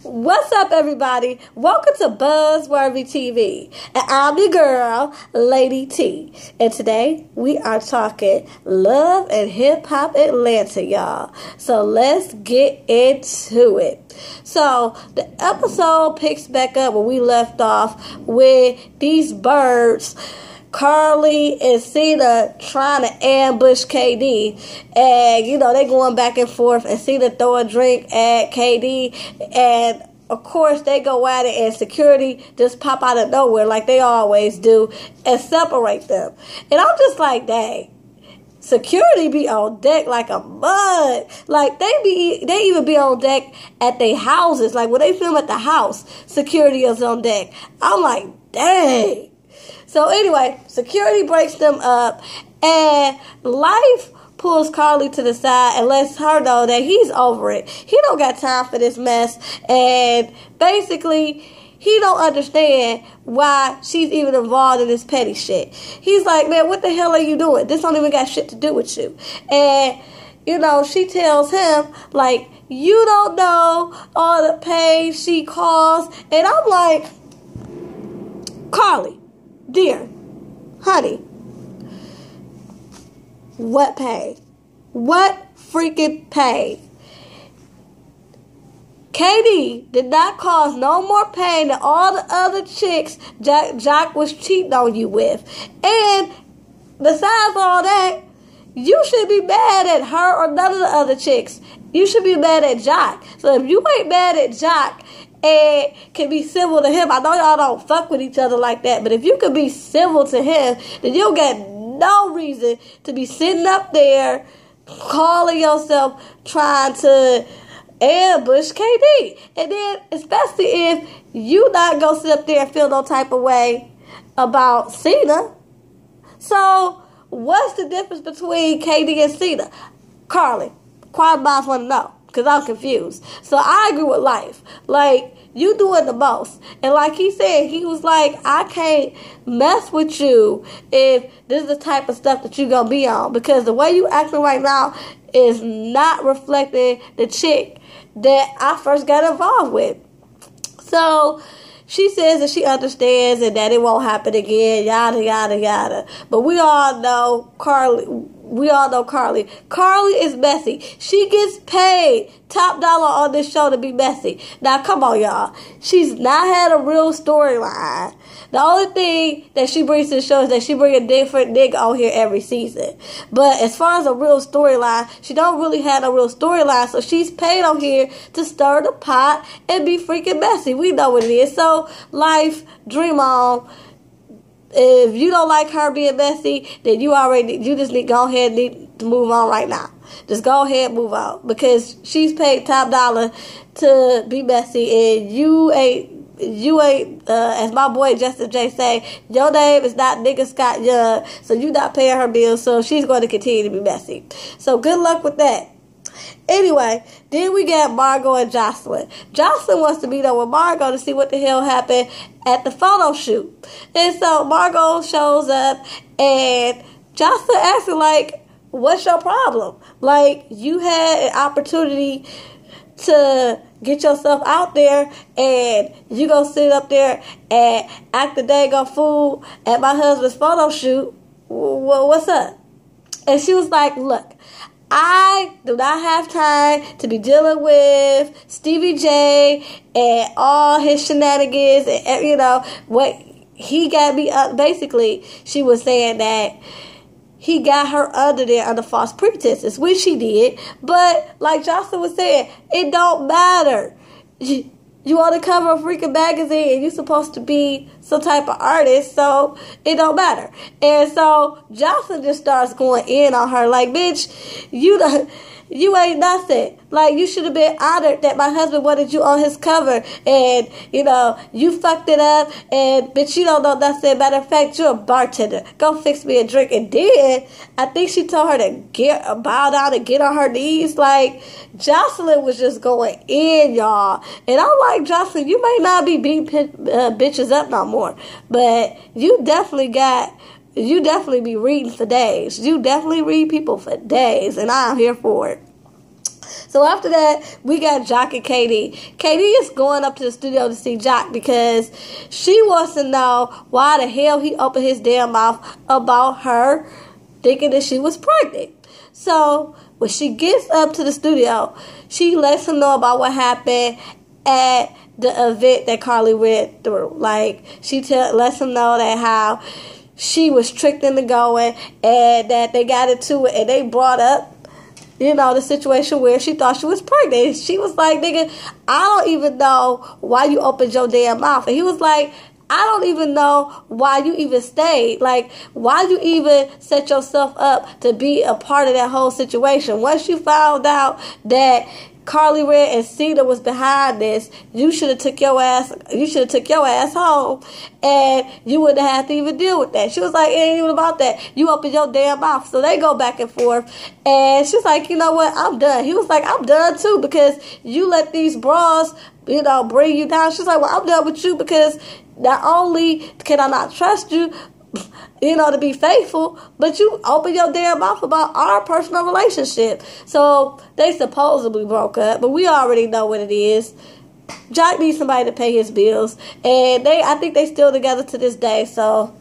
What's up, everybody? Welcome to Buzzworthy TV. And I'm your girl, Lady T. And today, we are talking love and hip-hop Atlanta, y'all. So let's get into it. So the episode picks back up where we left off with these birds, Carly and Cena, trying to ambush KD, and they going back and forth, and Cena throw a drink at KD, and of course they go at it, and security just pop out of nowhere like they always do and separate them. And I'm just like, dang, security be on deck like a mud. Like they even be on deck at their houses. Like when they film at the house, security is on deck. I'm like, dang. So anyway, security breaks them up, and Life pulls Carly to the side and lets her know that he's over it. He don't got time for this mess, and basically, he don't understand why she's even involved in this petty shit. He's like, man, what the hell are you doing? This don't even got shit to do with you. And, she tells him, like, you don't know all the pain she caused. And I'm like, Carly, dear, honey, what pain? What freaking pain? KD did not cause no more pain than all the other chicks Jock was cheating on you with. And besides all that, you should be mad at her or none of the other chicks. You should be mad at Jock. So if you ain't mad at Jock and can be civil to him, I know y'all don't fuck with each other like that, but if you could be civil to him, then you'll get no reason to be sitting up there calling yourself trying to ambush KD. And then, especially if you not gonna sit up there and feel no type of way about Cena. So, what's the difference between KD and Cena? Carly, quiet minds want to know, because I'm confused. So, I agree with Life. Like, you doing the most. And like he said, he was like, I can't mess with you if this is the type of stuff that you gonna be on. Because the way you acting right now is not reflecting the chick that I first got involved with. So she says that she understands and that it won't happen again, yada, yada, yada. But we all know Carly. Carly is messy. She gets paid top dollar on this show to be messy. Now, come on, y'all. She's not had a real storyline. The only thing that she brings to the show is that she brings a different nigga on here every season. But as far as a real storyline, she don't really have a real storyline. So she's paid on here to stir the pot and be freaking messy. We know what it is. So, Life, dream on. If you don't like her being messy, then you just need to move on right now. Just go ahead and move on. Because she's paid top dollar to be messy, and you ain't, as my boy Justin J say, your name is not nigga Scott Young, so you not paying her bills, so she's going to continue to be messy. So good luck with that. Anyway, then we got Margot and Jocelyn. Jocelyn wants to meet up with Margot to see what the hell happened at the photo shoot. And so Margot shows up, and Jocelyn asks her, like, what's your problem? Like, you had an opportunity to get yourself out there, and you gonna sit up there and act the daggone fool at my husband's photo shoot. Well, what's up? And she was like, look, I do not have time to be dealing with Stevie J and all his shenanigans and, what he got me up. Basically, she was saying that he got her under there under false pretenses, which he did. But like Jocelyn was saying, it don't matter. You on the cover of freaking magazine, and you're supposed to be some type of artist, so it don't matter. And so Jocelyn just starts going in on her, like, bitch, you ain't nothing. Like, you should have been honored that my husband wanted you on his cover, and, you fucked it up, and, bitch, you don't know nothing. Matter of fact, you're a bartender. Go fix me a drink. And then, I think she told her to bow down and get on her knees. Like, Jocelyn was just going in, y'all. And I'm like, Jocelyn, you may not be beating bitches up no more, but you definitely be reading for days. You definitely read people for days, and I'm here for it. So after that, we got Jock and KD. KD is going up to the studio to see Jock because she wants to know why the hell he opened his damn mouth about her thinking that she was pregnant. So when she gets up to the studio, she lets him know about what happened at the event that Carly went through. Like, she lets him know that how she was tricked into going and that they got into it and they brought up, the situation where she thought she was pregnant. She was like, nigga, I don't even know why you opened your damn mouth. And he was like, I don't even know why you even stayed. Like, why you even set yourself up to be a part of that whole situation? Once you found out that Carly Red and Cedar was behind this, you should have took your ass home, and you wouldn't have to even deal with that. She was like, it ain't even about that. You open your damn mouth. So they go back and forth, and she's like, you know what? I'm done. He was like, I'm done too, because you let these bras, bring you down. She's like, well, I'm done with you because not only can I not trust you, to be faithful, but you open your damn mouth about our personal relationship. So they supposedly broke up, but we already know what it is. Jock needs somebody to pay his bills, and I think they still together to this day. So,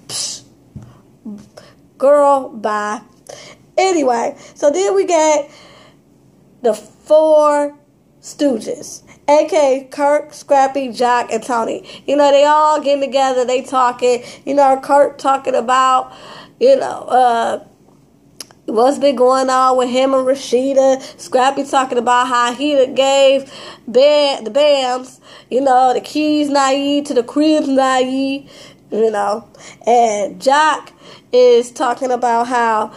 girl, bye. Anyway, so then we get the 4 Stooges, a.k.a. Kirk, Scrappy, Jock, and Tony. They all getting together, they talking. Kirk talking about, what's been going on with him and Rashida. Scrappy talking about how he gave the Bams, the keys naive to the cribs naive, And Jock is talking about how,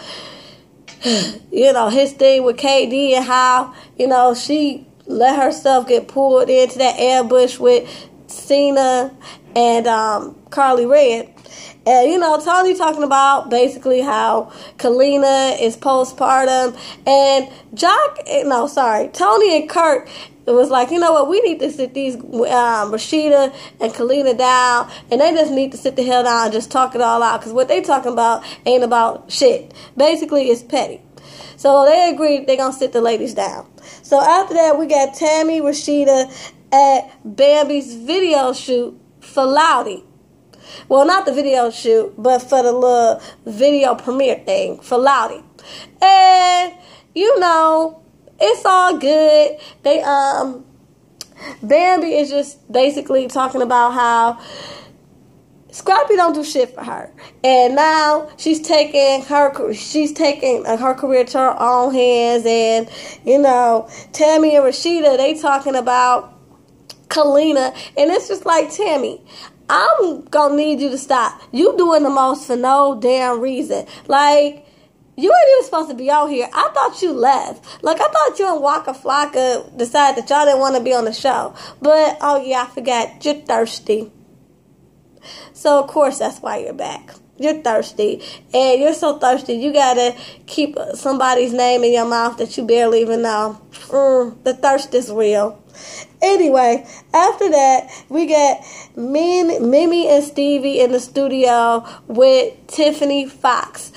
his thing with KD and how, she let herself get pulled into that ambush with Cena and Carly Red. And, Tony talking about basically how Kalina is postpartum. And Tony and Kurt, it was like, you know what, we need to sit these Rashida and Kalina down, and they just need to sit the hell down and just talk it all out, because what they talking about ain't about shit. Basically, it's petty. So they agreed they're going to sit the ladies down. So after that, we got Tammy, Rashida at Bambi's video shoot for Loudy. Well, not the video shoot, but for the little video premiere thing for Loudy. And, it's all good. They, Bambi is just basically talking about how Scrappy don't do shit for her, and now she's taking her career to her own hands. And Tammy and Rashida, they talking about Kalina, and it's just like, Tammy, I'm gonna need you to stop. You doing the most for no damn reason. Like, you ain't even supposed to be out here. I thought you left. Like, I thought you and Waka Flocka decided that y'all didn't want to be on the show. But, oh yeah, I forgot. You're thirsty. So, of course, that's why you're back. You're thirsty. And you're so thirsty, you got to keep somebody's name in your mouth that you barely even know. The thirst is real. Anyway, after that, we got Mimi and Stevie in the studio with Tiffany Fox.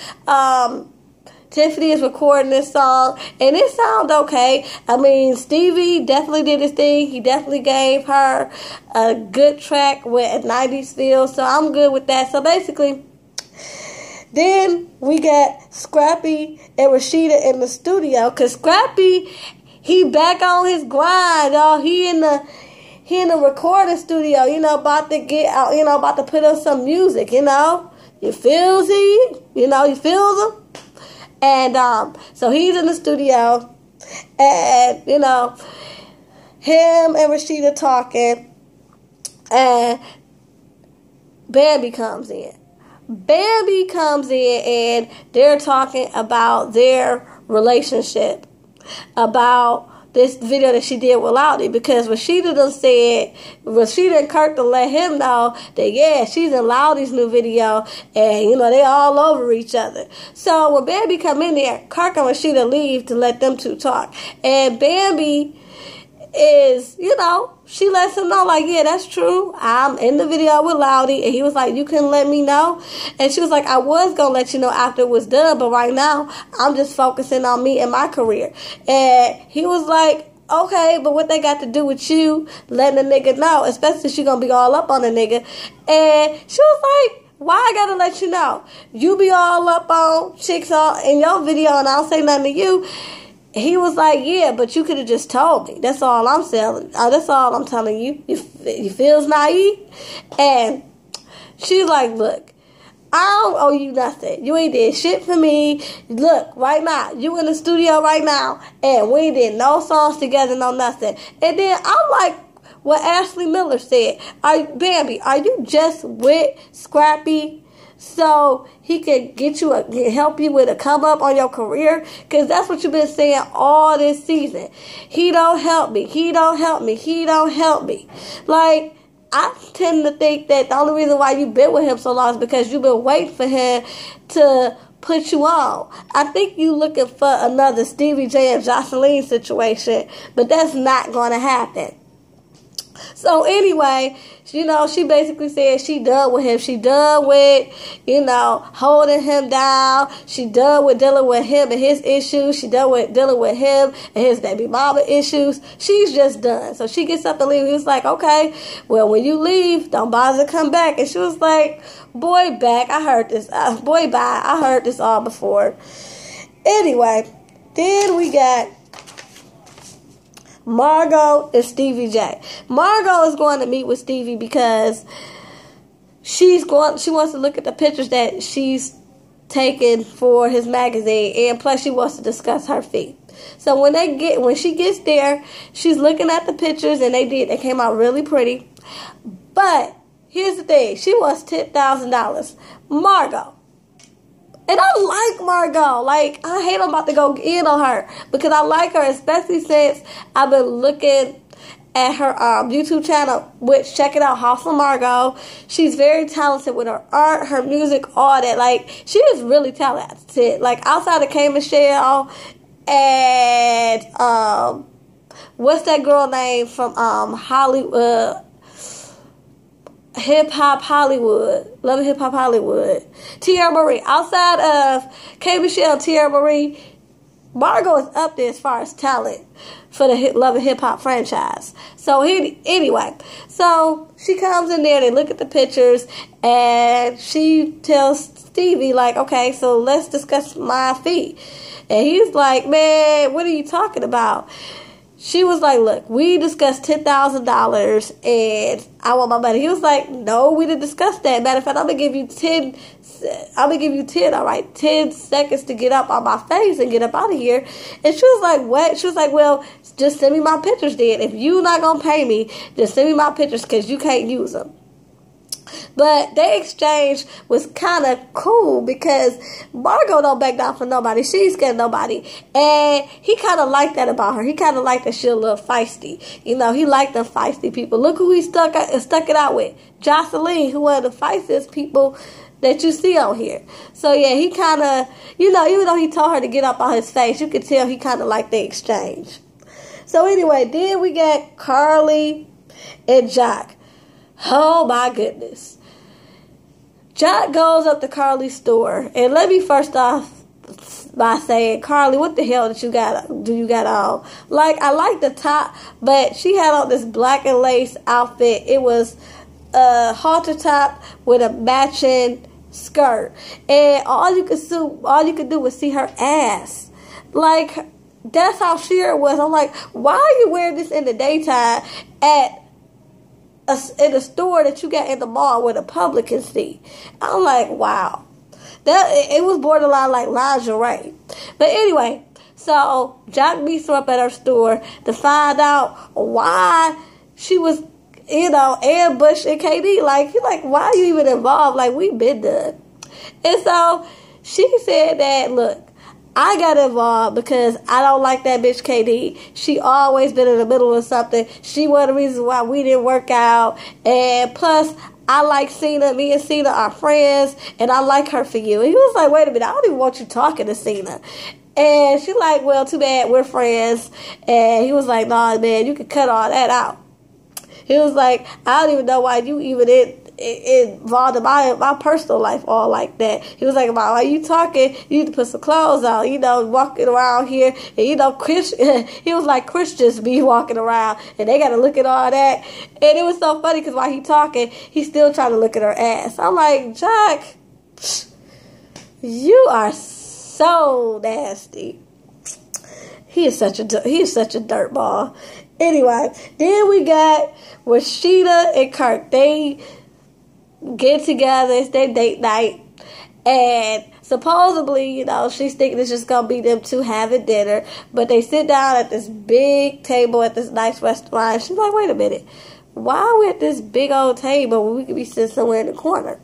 Tiffany is recording this song, and it sounds okay. I mean, Stevie definitely did his thing. He definitely gave her a good track with a 90s feel, so I'm good with that. So basically, then we got Scrappy and Rashida in the studio, because Scrappy, he back on his grind, y'all. He in the recording studio, about to get out, about to put up some music, You feels he? You feels him? And so he's in the studio, and him and Rashida talking, and Bambi comes in. And they're talking about their relationship, about this video that she did with Loudy, because Rashida and Kirk done let him know that, yeah, she's in Loudy's new video, and, they all over each other. So when Bambi come in there, Kirk and Rashida leave to let them two talk. And Bambi is, she lets him know, like, yeah, that's true. I'm in the video with Loudy. And he was like, you couldn't let me know? And she was like, I was going to let you know after it was done, but right now, I'm just focusing on me and my career. And he was like, okay, but what they got to do with you letting a nigga know, especially she gonna be all up on a nigga. And she was like, why I gotta let you know? You be all up on chicks all in your video and I don't say nothing to you. He was like, yeah, but you could have just told me. That's all I'm saying. That's all I'm telling you. You feels naive? And she's like, look, I don't owe you nothing. You ain't did shit for me. Look, right now, you in the studio right now, and we did no songs together, no nothing. And then I'm like, what Ashley Miller said, Bambi, are you just with Scrappy so he can help you with a come up on your career? Because that's what you've been saying all this season. He don't help me. He don't help me. He don't help me. Like, I tend to think that the only reason why you've been with him so long is because you've been waiting for him to put you on. I think you looking for another Stevie J and Jocelyn situation, but that's not going to happen. So anyway, you know, she basically said she done with him. She done with, you know, holding him down. She done with dealing with him and his issues. She done with dealing with him and his baby mama issues. She's just done. So she gets up and leaves. He was like, okay, well, when you leave, don't bother to come back. And she was like, boy, back. I heard this. Boy, bye. I heard this all before. Anyway, then we got Margot and Stevie J. Margot is going to meet with Stevie because she wants to look at the pictures that she's taken for his magazine, and plus she wants to discuss her fee. So when she gets there, she's looking at the pictures, and they came out really pretty. But here's the thing, she wants $10,000. Margot. And I like Margot. Like, I hate I'm about to go in on her because I like her, especially since I've been looking at her YouTube channel, which, check it out, House of Margot. She's very talented with her art, her music, all that. Like, she is really talented. Like, outside of K. Michelle and what's that girl name from Hollywood? Hip Hop Hollywood. Love Hip Hop Hollywood. Tierra Marie. Outside of K. Michelle and Tierra Marie, Margot is up there as far as talent for the Love and Hip Hop franchise. So anyway, so she comes in there, they look at the pictures, and she tells Stevie, like, okay, so let's discuss my fee. And he's like, man, what are you talking about? She was like, look, we discussed $10,000 and I want my money. He was like, no, we didn't discuss that. Matter of fact, I'm going to give you 10, all right, 10 seconds to get up on my face and get up out of here. And she was like, what? She was like, well, just send me my pictures then. If you're not going to pay me, just send me my pictures because you can't use them. But their exchange was kind of cool because Margot don't back down for nobody. She ain't scared of nobody. And he kind of liked that about her. He kind of liked that she a little feisty. You know, he liked the feisty people. Look who he stuck it out with. Jocelyn, who one of the feistiest people that you see on here. So, yeah, he kind of, you know, even though he told her to get up on his face, you could tell he kind of liked the exchange. So, anyway, then we got Carly and Jock. Oh, my goodness. Jock goes up to Carly's store. And let me first off by saying, Carly, what the hell do you got on? Like, I like the top, but she had on this black and lace outfit. It was a halter top with a matching skirt. And all you could do was see her ass. Like, that's how sheer it was. I'm like, why are you wearing this in the daytime in a store that you got in the mall where the public can see? I'm like, wow. It was borderline like lingerie. But anyway, so Jock meets her up at her store to find out why she was, you know, ambushing KD. Like, he's like, why are you even involved? Like, we been done. And so she said that, look, I got involved because I don't like that bitch KD. She always been in the middle of something. She one of the reasons why we didn't work out. And plus, I like Cena. Me and Cena are friends. And I like her for you. And he was like, wait a minute. I don't even want you talking to Cena. And she like, well, too bad. We're friends. And he was like, nah, man, you can cut all that out. He was like, I don't even know why you even involved in my personal life all like that. He was like, "About, are you talking? You need to put some clothes on, walking around here." And he was like, Christians be walking around and they got to look at all that. And it was so funny because while he talking, he's still trying to look at her ass. I'm like, Jack, you are so nasty. He is such a dirtball. Anyway, then we got Rashida and Kirk. They get together. It's their date night. And supposedly, she's thinking it's just going to be them two having dinner. But they sit down at this big table at this nice restaurant. She's like, wait a minute. Why are we at this big old table when we could be sitting somewhere in the corner?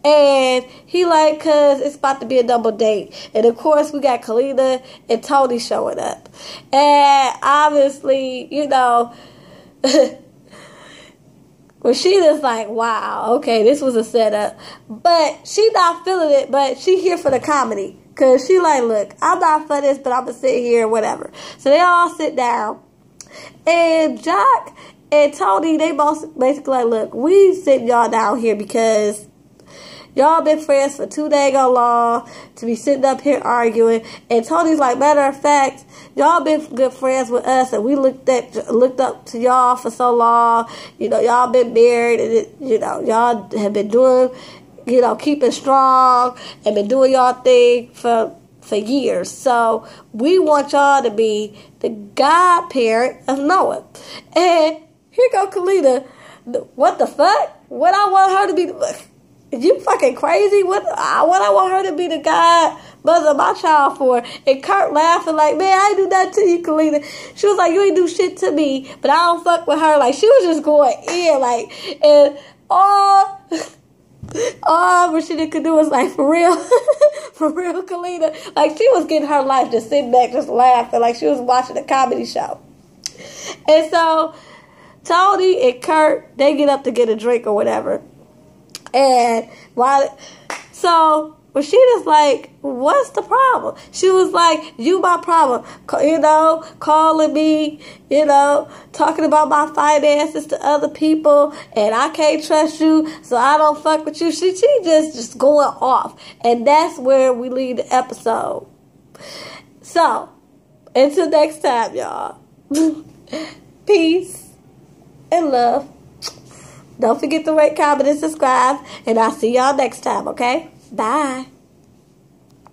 And he like, cause it's about to be a double date. And of course we got Kalina and Tony showing up. And obviously, Rashida's like, wow, okay, this was a setup. But she not feeling it, but she here for the comedy. Cause she like, look, I'm not for this, but I'm gonna sit here, whatever. So they all sit down. And Jack and Tony, they both basically like, look, we sitting y'all down here because y'all been friends for too dang long to be sitting up here arguing. And Tony's like, matter of fact, y'all been good friends with us, and we looked up to y'all for so long. Y'all been married, and y'all have been doing, keeping strong and been doing y'all thing for years. So we want y'all to be the godparent of Noah. And here go Kalina. What the fuck? What I want her to be? You fucking crazy? What I want her to be the godmother of my child for? And Kurt laughing like, man, I ain't do that to you, Kalina. She was like, you ain't do shit to me, but I don't fuck with her. Like, she was just going in, like, and all Rashida could do was like, for real, Kalina. Like, she was getting her life, just sitting back, just laughing, like she was watching a comedy show. And so Tony and Kurt, they get up to get a drink or whatever. And so Rashida's like, what's the problem? She was like, you my problem. Calling me, talking about my finances to other people, and I can't trust you, so I don't fuck with you. She just going off. And that's where we leave the episode. So, until next time, y'all. Peace and love. Don't forget to rate, comment, and subscribe. And I'll see y'all next time, okay? Bye.